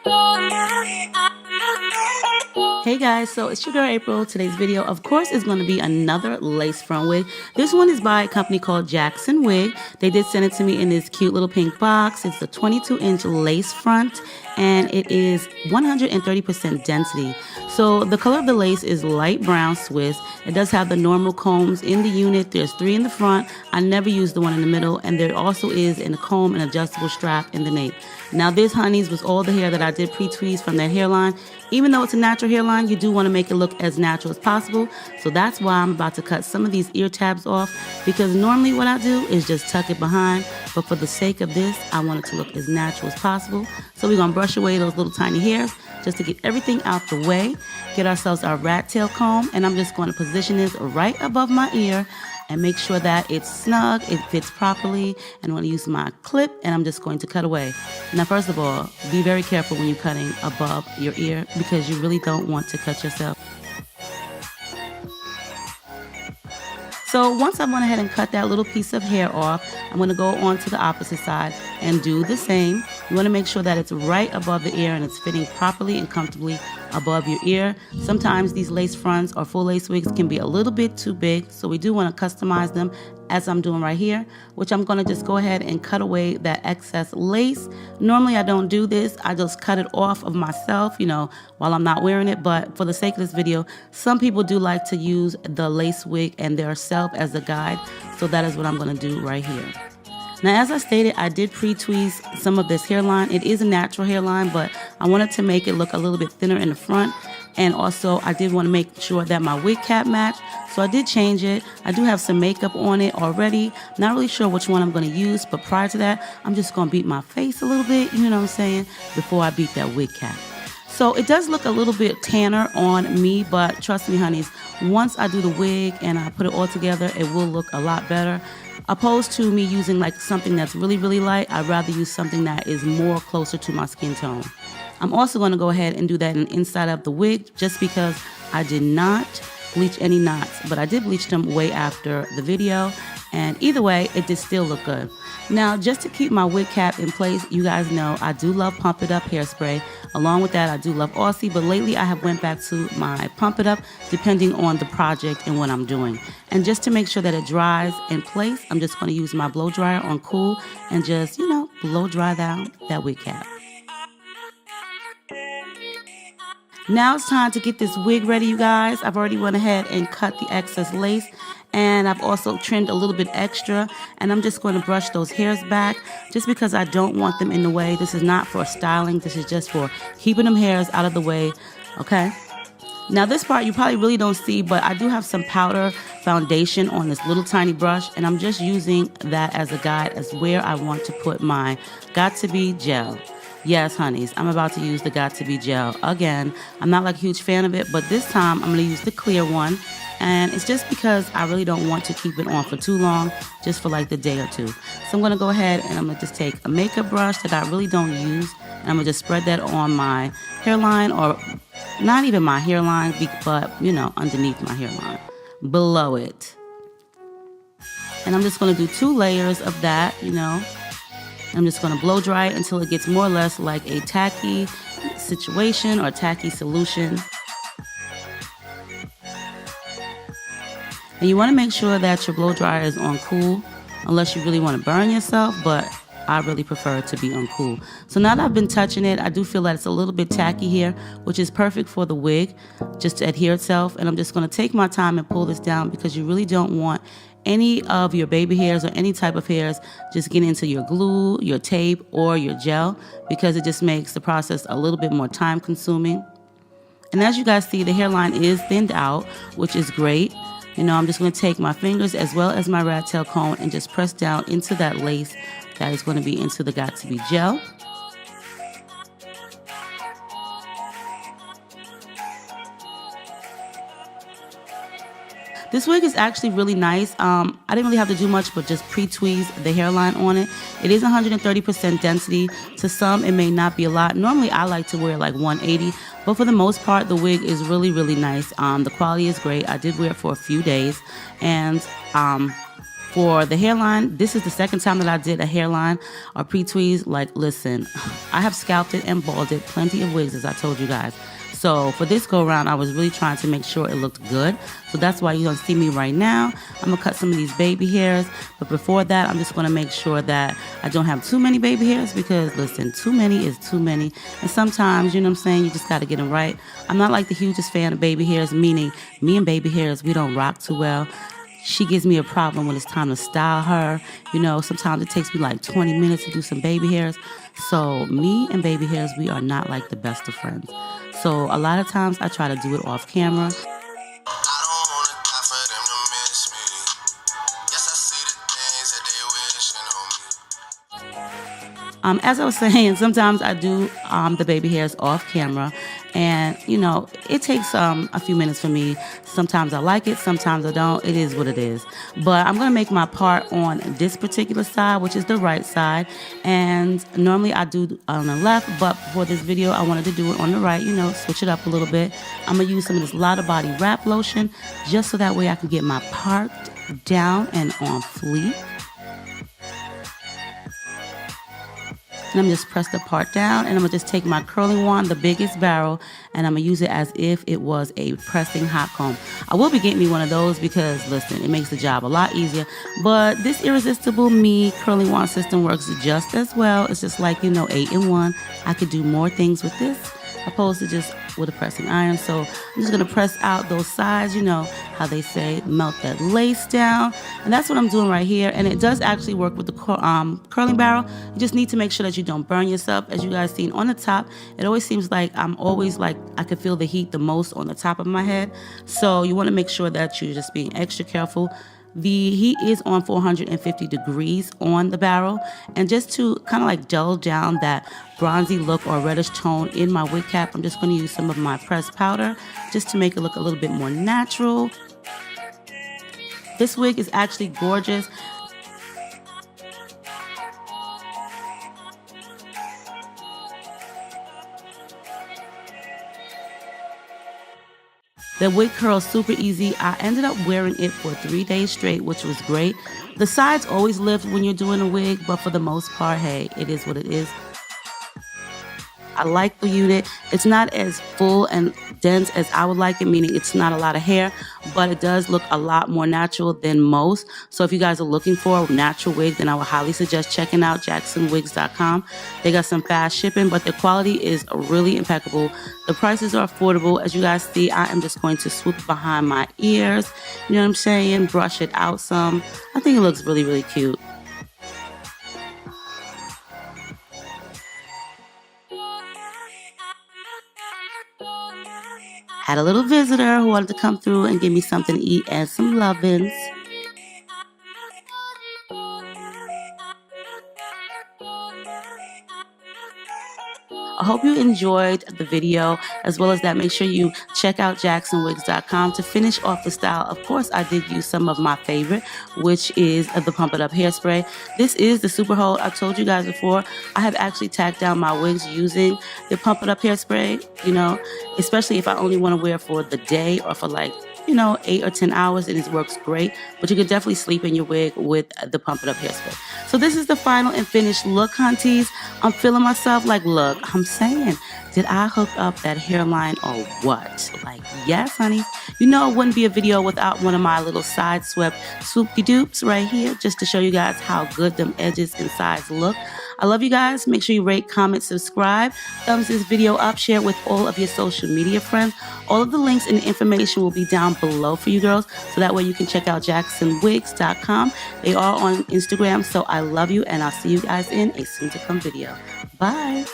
Hey guys, so it's your girl April. Today's video, of course, is going to be another lace front wig. This one is by a company called JACKSUNWIG. They did send it to me in this cute little pink box. It's a 22-inch lace front, and it is 130% density. So the color of the lace is light brown Swiss. It does have the normal combs in the unit. There's 3 in the front. I never use the one in the middle, and there also is in the comb an adjustable strap in the nape. Now this, honeys, was all the hair that I did pre-tweeze from that hairline. Even though it's a natural hairline, you do want to make it look as natural as possible. So that's why I'm about to cut some of these ear tabs off, because normally what I do is just tuck it behind. But for the sake of this, I want it to look as natural as possible. So we're going to brush away those little tiny hairs just to get everything out the way. Get ourselves our rat tail comb, and I'm just going to position this right above my ear and make sure that it's snug, it fits properly. And I'm going to use my clip, and I'm just going to cut away. Now, first of all, be very careful when you're cutting above your ear, because you really don't want to cut yourself. So once I went ahead and cut that little piece of hair off, I'm going to go on to the opposite side and do the same. You want to make sure that it's right above the ear and it's fitting properly and comfortably above your ear. Sometimes these lace fronts or full lace wigs can be a little bit too big, so we do want to customize them, as I'm doing right here, which I'm going to just go ahead and cut away that excess lace. Normally I don't do this. I just cut it off of myself, while I'm not wearing it. But for the sake of this video, some people do like to use the lace wig and their self as a guide. So that is what I'm going to do right here. Now, as I stated, I did pre-tweeze some of this hairline. It is a natural hairline, but I wanted to make it look a little bit thinner in the front. And also, I did want to make sure that my wig cap matched. So I did change it. I do have some makeup on it already. Not really sure which one I'm going to use, but prior to that, I'm just going to beat my face a little bit, you know what I'm saying, before I beat that wig cap. So it does look a little bit tanner on me, but trust me, honeys, once I do the wig and I put it all together, it will look a lot better. Opposed to me using like something that's really, really light, I'd rather use something that is more closer to my skin tone. I'm also going to go ahead and do that inside of the wig, just because I did not bleach any knots, but I did bleach them way after the video, and either way, it did still look good. Now, just to keep my wig cap in place, you guys know I do love Pump It Up hairspray. Along with that, I do love Aussie, but lately I have went back to my Pump It Up depending on the project and what I'm doing. And just to make sure that it dries in place, I'm just going to use my blow dryer on cool and just, blow dry down that wig cap. Now it's time to get this wig ready, you guys. I've already went ahead and cut the excess lace, and I've also trimmed a little bit extra, and I'm just going to brush those hairs back just because I don't want them in the way. This is not for styling. This is just for keeping them hairs out of the way, okay? Now this part you probably really don't see, but I do have some powder foundation on this little tiny brush, and I'm just using that as a guide as where I want to put my Got To Be gel. Yes, honeys, I'm about to use the Got To Be gel again. I'm not like a huge fan of it, but this time I'm going to use the clear one. And it's just because I really don't want to keep it on for too long, just for like the day or two. So I'm going to go ahead and I'm going to just take a makeup brush that I really don't use, and I'm going to just spread that on my hairline, or not even my hairline, but, underneath my hairline, below it. And I'm just going to do 2 layers of that, I'm just going to blow dry it until it gets more or less like a tacky situation or tacky solution. And you want to make sure that your blow dryer is on cool, unless you really want to burn yourself, but I really prefer it to be on cool. So now that I've been touching it, I do feel that it's a little bit tacky here, which is perfect for the wig, just to adhere itself. And I'm just going to take my time and pull this down, because you really don't want any of your baby hairs or any type of hairs just get into your glue, your tape, or your gel, because it just makes the process a little bit more time consuming. And as you guys see, the hairline is thinned out, which is great. I'm just going to take my fingers as well as my rat tail comb and just press down into that lace that is going to be into the Got To Be gel. This wig is actually really nice. I didn't really have to do much but just pre-tweeze the hairline on it. It is 130% density. To some, it may not be a lot. Normally, I like to wear like 180, but for the most part, the wig is really, really nice. The quality is great. I did wear it for a few days, and For the hairline, this is the second time that I did a hairline or pre-tweeze. Like, listen, I have scalped it and balded plenty of wigs, as I told you guys. So for this go around, I was really trying to make sure it looked good. So that's why you don't see me right now. I'm gonna cut some of these baby hairs. But before that, I'm just gonna make sure that I don't have too many baby hairs, because listen, too many is too many. And sometimes, you know what I'm saying, you just gotta get them right. I'm not like the hugest fan of baby hairs, meaning me and baby hairs, we don't rock too well. She gives me a problem when it's time to style her. You know, sometimes it takes me like 20 minutes to do some baby hairs. So me and baby hairs, we are not like the best of friends. So a lot of times I try to do it off camera. As I was saying, sometimes I do the baby hairs off camera, and you know, it takes a few minutes for me. Sometimes I like it, sometimes I don't. It is what it is. But I'm gonna make my part on this particular side, which is the right side, and normally I do on the left, but for this video I wanted to do it on the right, you know, switch it up a little bit. I'm gonna use some of this Lotta Body wrap lotion just so that way I can get my part down and on fleek. And I'm just press the part down, and I'm gonna just take my curling wand, the biggest barrel, and I'm gonna use it as if it was a pressing hot comb. I will be getting me one of those because listen, it makes the job a lot easier. But this Irresistible Me curling wand system works just as well. It's just like, you know, 8-in-1. I could do more things with this opposed to just with a pressing iron. So I'm just gonna press out those sides, you know how they say, melt that lace down. And that's what I'm doing right here. And it does actually work with the curling barrel. You just need to make sure that you don't burn yourself. As you guys seen on the top, it always seems like I'm always like, I can feel the heat the most on the top of my head. So you wanna make sure that you're just being extra careful. The heat is on 450 degrees on the barrel, and just to kind of like gel down that bronzy look or reddish tone in my wig cap, I'm just going to use some of my pressed powder just to make it look a little bit more natural. This wig is actually gorgeous. The wig curls super easy. I ended up wearing it for 3 days straight, which was great. The sides always lift when you're doing a wig, but for the most part, hey, it is what it is. I like the unit. It's not as full and dense as I would like it, meaning it's not a lot of hair, but it does look a lot more natural than most. So if you guys are looking for a natural wig, then I would highly suggest checking out JACKSUNWIGS.com. They got some fast shipping, but the quality is really impeccable. The prices are affordable. As you guys see, I am just going to swoop behind my ears, you know what I'm saying, brush it out some. I think it looks really, really cute. Had a little visitor who wanted to come through and give me something to eat and some lovin's. I hope you enjoyed the video. As well as that, make sure you check out JACKSUNWIGS.com to finish off the style. Of course, I did use some of my favorite, which is the Pump It Up hairspray. This is the Super Hold. I told you guys before, I have actually tacked down my wigs using the Pump It Up hairspray, you know, especially if I only want to wear for the day or for like, you know, 8 or 10 hours, and it works great. But you can definitely sleep in your wig with the Pump It Up hairspray. So this is the final and finished look, hunties. I'm feeling myself like, look, I'm saying, did I hook up that hairline or what? Like, yes, honey. You know, it wouldn't be a video without one of my little side swept swoopy dupes right here, just to show you guys how good them edges and sides look. I love you guys. Make sure you rate, comment, subscribe, thumbs this video up, share it with all of your social media friends. All of the links and information will be down below for you girls, so that way you can check out JACKSUNWIGS.com. They are on Instagram, so I love you, and I'll see you guys in a soon-to-come video. Bye.